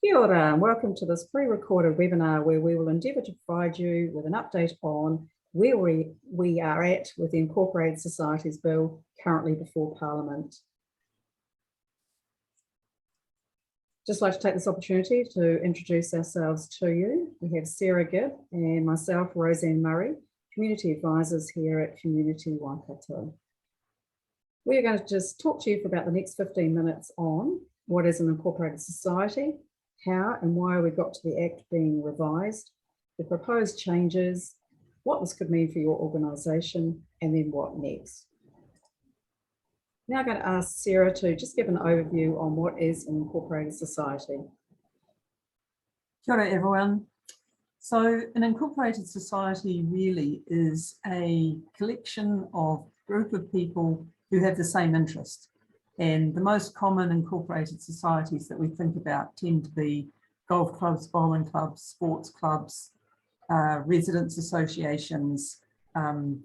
Kia ora, and welcome to this pre-recorded webinar where we will endeavour to provide you with an update on where we are at with the Incorporated Societies Bill currently before Parliament. Just like to take this opportunity to introduce ourselves to you. We have Sarah Gibb and myself, Roseanne Murray, Community Advisors here at Community Waikato. We're going to just talk to you for about the next 15 minutes on what is an incorporated society, how and why we got to the Act being revised, the proposed changes, what this could mean for your organisation, and then what next. Now I'm going to ask Sarah to just give an overview on what is an incorporated society. Kia ora everyone. So an incorporated society really is a collection of group of people who have the same interest. And the most common incorporated societies that we think about tend to be golf clubs, bowling clubs, sports clubs, residents associations, and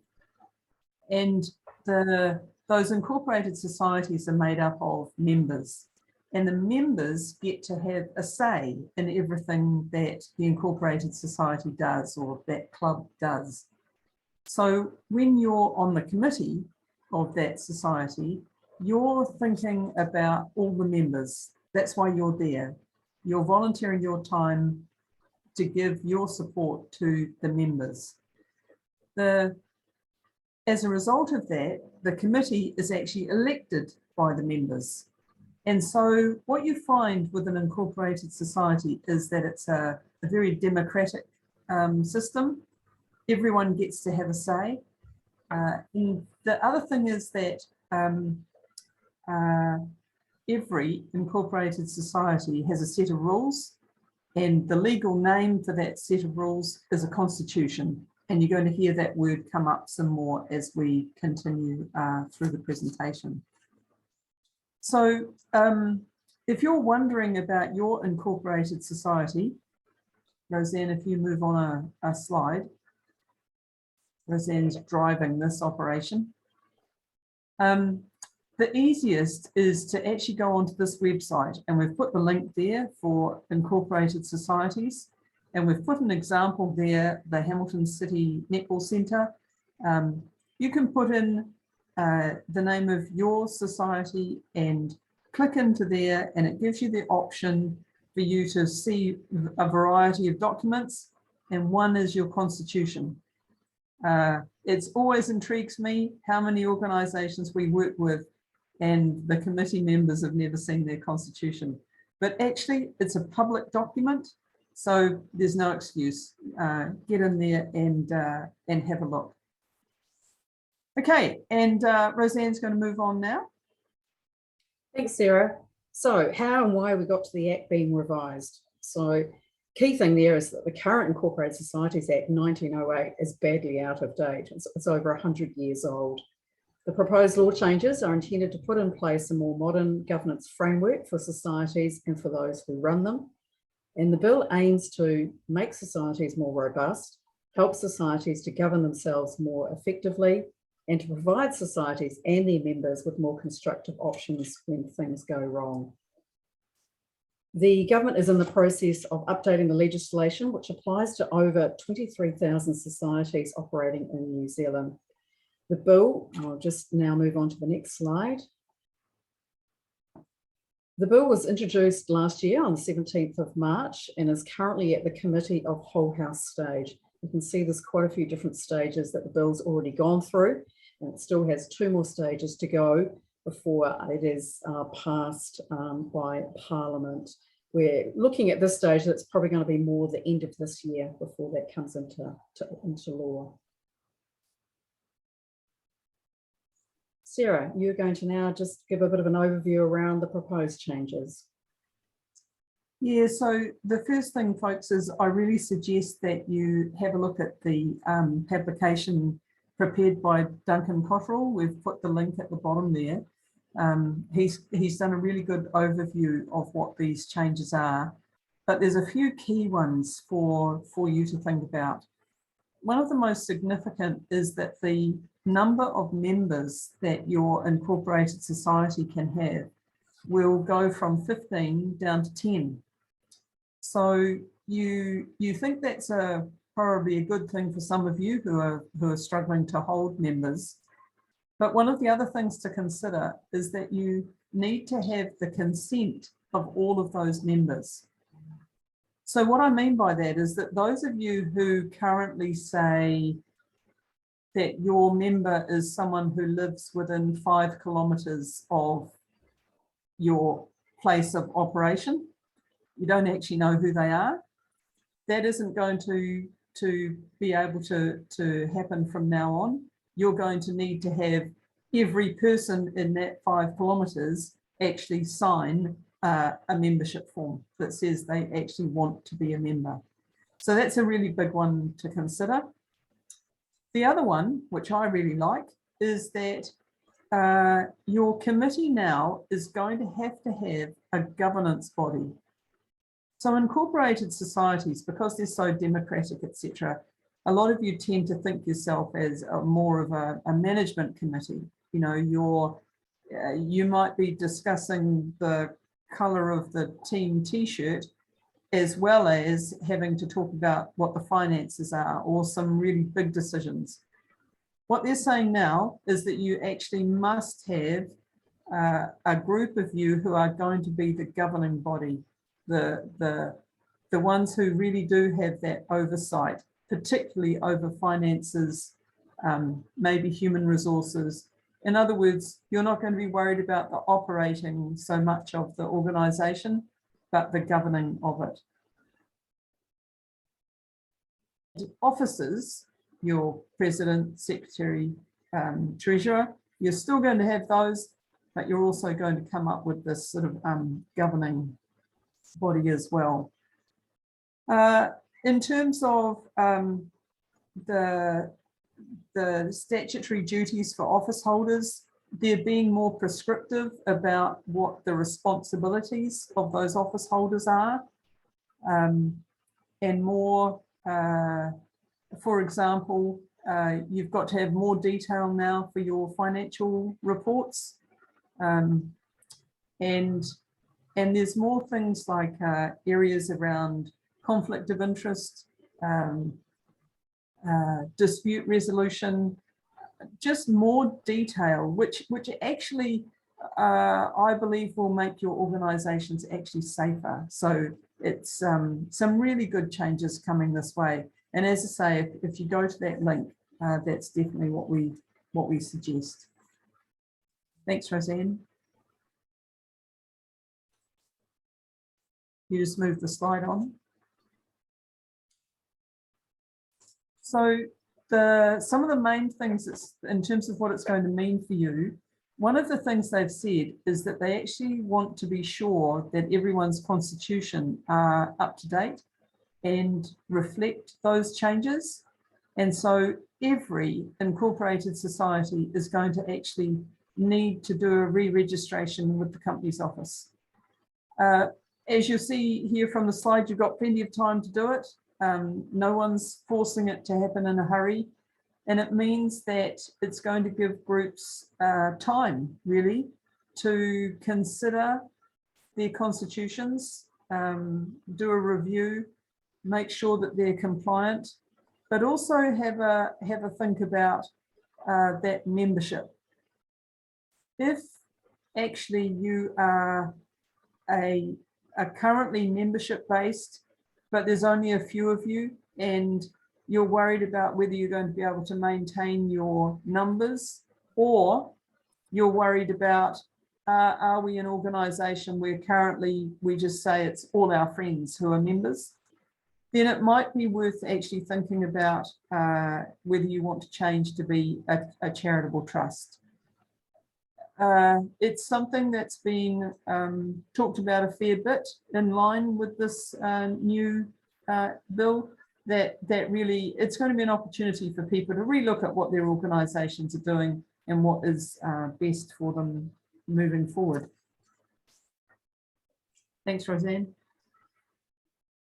those incorporated societies are made up of members. And the members get to have a say in everything that the incorporated society does or that club does. So when you're on the committee of that society, you're thinking about all the members. That's why you're there. You're volunteering your time to give your support to the members. As a result of that, the committee is actually elected by the members. And so what you find with an incorporated society is that it's a very democratic system. Everyone gets to have a say. And the other thing is that every incorporated society has a set of rules, and the legal name for that set of rules is a constitution. And you're going to hear that word come up some more as we continue through the presentation. So if you're wondering about your incorporated society, Roseanne, if you move on a slide. Roseanne's driving this operation. The easiest is to actually go onto this website, and we've put the link there for incorporated societies, and we've put an example there, the Hamilton City Netball Centre. You can put in the name of your society and click into there, and it gives you the option for you to see a variety of documents, and one is your constitution. It's always intrigues me how many organisations we work with and the committee members have never seen their constitution. But actually, it's a public document, so there's no excuse. Get in there and have a look. Okay, and Roseanne's going to move on now. Thanks, Sarah. So how and why we got to the Act being revised. So key thing there is that the current Incorporated Societies Act 1908 is badly out of date. It's over 100 years old. The proposed law changes are intended to put in place a more modern governance framework for societies and for those who run them. And the bill aims to make societies more robust, help societies to govern themselves more effectively, and to provide societies and their members with more constructive options when things go wrong. The government is in the process of updating the legislation, which applies to over 23,000 societies operating in New Zealand. The bill, I'll just now move on to the next slide. The bill was introduced last year on the 17th of March and is currently at the Committee of Whole House stage. You can see there's quite a few different stages that the bill's already gone through, and it still has 2 more stages to go before it is passed by Parliament. We're looking at this stage that's probably going to be more the end of this year before that comes into law. Sarah, you're going to now just give a bit of an overview around the proposed changes. Yeah, so the first thing, folks, is I really suggest that you have a look at the publication prepared by Duncan Cotterill. We've put the link at the bottom there. He's done a really good overview of what these changes are, but there's a few key ones for you to think about. One of the most significant is that the number of members that your incorporated society can have will go from 15 down to 10. So you think that's probably a good thing for some of you who are struggling to hold members. But one of the other things to consider is that you need to have the consent of all of those members. So what I mean by that is that those of you who currently say that your member is someone who lives within 5 kilometres of your place of operation, you don't actually know who they are, that isn't going to be able to happen from now on. You're going to need to have every person in that 5 kilometres actually sign a membership form that says they actually want to be a member. So that's a really big one to consider. The other one, which I really like, is that your committee now is going to have a governance body. So incorporated societies, because they're so democratic, etc., a lot of you tend to think yourself as more of a management committee. You know, you might be discussing the colour of the team t-shirt as well as having to talk about what the finances are or some really big decisions. What they're saying now is that you actually must have a group of you who are going to be the governing body, the ones who really do have that oversight, particularly over finances, maybe human resources. In other words, you're not going to be worried about the operating so much of the organisation, but the governing of it. Officers, your president, secretary, treasurer, you're still going to have those, but you're also going to come up with this sort of governing body as well. In terms of the statutory duties for office holders, they're being more prescriptive about what the responsibilities of those office holders are, and more, for example, you've got to have more detail now for your financial reports, and there's more things like areas around conflict of interest, dispute resolution, just more detail, which actually I believe will make your organisations actually safer. So it's some really good changes coming this way. And as I say, if you go to that link, that's definitely what we suggest. Thanks, Roseanne. You just move the slide on. So some of the main things in terms of what it's going to mean for you, one of the things they've said is that they actually want to be sure that everyone's constitution are up to date and reflect those changes. And so every incorporated society is going to actually need to do a re-registration with the Companies Office. As you'll see here from the slide, you've got plenty of time to do it. No one's forcing it to happen in a hurry. And it means that it's going to give groups time, really, to consider their constitutions, do a review, make sure that they're compliant, but also have a think about that membership. If actually you are currently membership based, but there's only a few of you and you're worried about whether you're going to be able to maintain your numbers, or you're worried about are we an organisation where currently we just say it's all our friends who are members, then it might be worth actually thinking about whether you want to change to be a charitable trust. It's something that's been talked about a fair bit in line with this new bill, that really, it's going to be an opportunity for people to relook at what their organisations are doing and what is best for them moving forward. Thanks, Roseanne.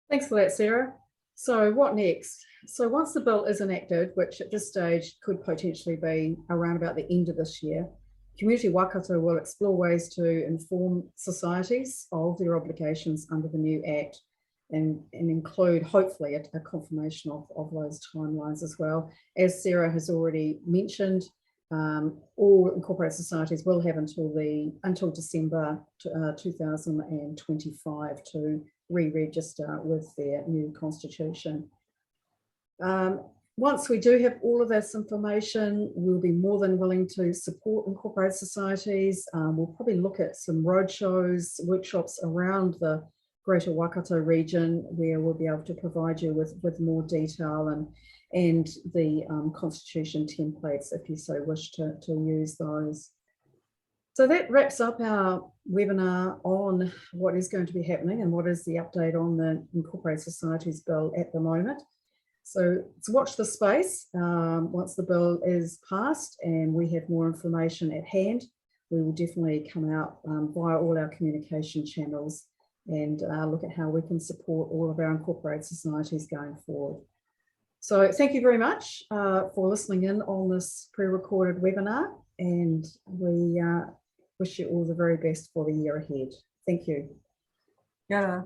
Thanks for that, Sarah. So what next? So once the bill is enacted, which at this stage could potentially be around about the end of this year, Community Waikato will explore ways to inform societies of their obligations under the new Act. and include hopefully a confirmation of those timelines as well. As Sarah has already mentioned, all incorporated societies will have until December 2025 to re-register with their new constitution. Once we do have all of this information, we'll be more than willing to support incorporated societies. We'll probably look at some roadshows, workshops around the Greater Waikato region, where we'll be able to provide you with more detail and the constitution templates if you so wish to use those. So that wraps up our webinar on what is going to be happening and what is the update on the Incorporated Societies Bill at the moment. So watch the space. Once the bill is passed and we have more information at hand, we will definitely come out via all our communication channels and look at how we can support all of our incorporated societies going forward. So thank you very much for listening in on this pre-recorded webinar, and we wish you all the very best for the year ahead. Thank you. Yeah.